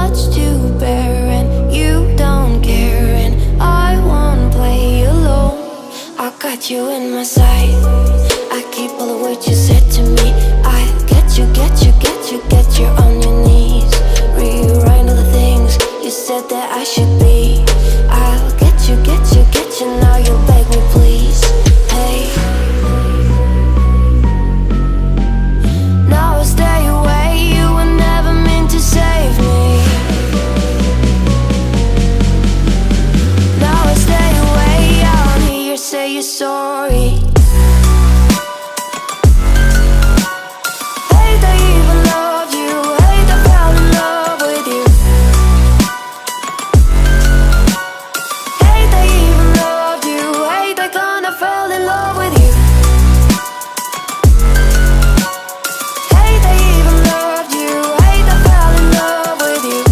much to bear, and you don't care, and I won't play alone. I got you in my sight, I keep all the words you said to me. I get you, get you, get you, get you on your knees. Rewrite all the things you said that I should be. I'll get you, get you, get you, now you'll beg me please. Hey, now I stay away, you were never meant to save me. Now I stay away, I don't hear you say you're sorry. Hate I even loved you, hate I fell in love with you. Hate I even loved you, hate I kinda fell in love with you. Hate I even loved you, hate I fell in love with you.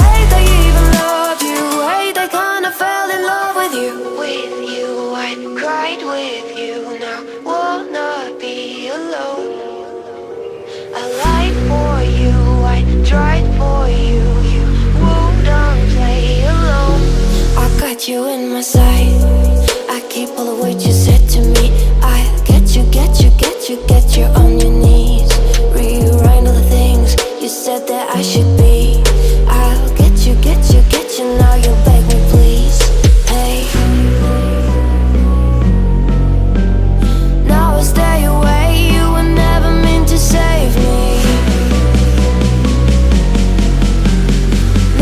Hate I even loved you, hate I kinda fell in love with you. With you, I cried with you, now wanna be alone. I lied for you, I tried for you, you wouldn't play alone. I got you in my sight, I keep all the words you said to me. I get you, get you, get you, get you on your knees. Rewrite all the things you said that I should be. I'll get you, get you, get you, now you'll beg me please. Hey, now I stay away, you were never meant to save me.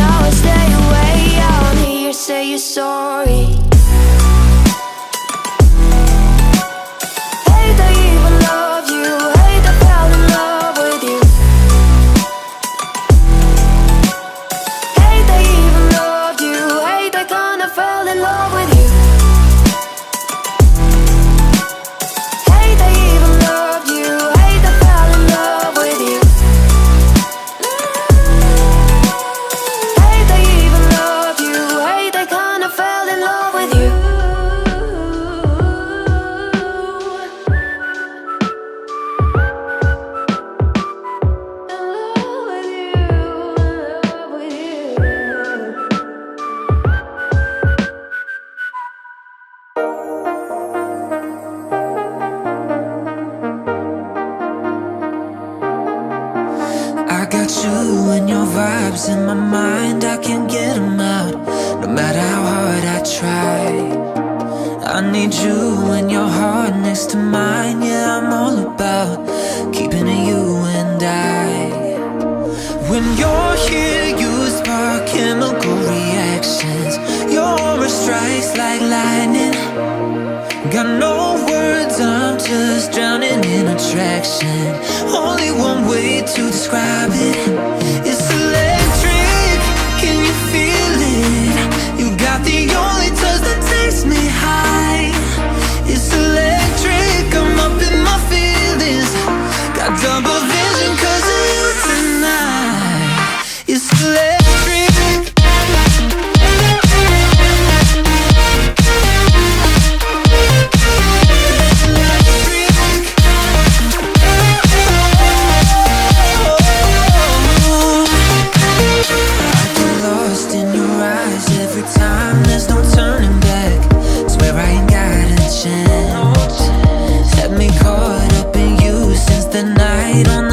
Now I stay away, I don't hear you say you're sorry. Hate I even loved you, hate I fell in love with you. Hate I even loved you, hate I kinda fell in love with you. Hate I even loved you, hate I fell in love with you. Hate I even loved you, hate I kinda fell in love with you. I got you and your vibes in my mind, I can't get them out, no matter how hard I try. I need you and your heart next to mine, yeah, I'm all about keeping it you and I. When you're here, you spark chemical reactions, your aura strikes like lightning. Got no words, I'm just drowning in attraction. Only one way to describe it, it's electric. Can you feel it? You got the only touch that takes me high. It's electric, I'm up in my feelings. Got double vision 'cause of you tonight. It's electric. Had me caught up in you since the night on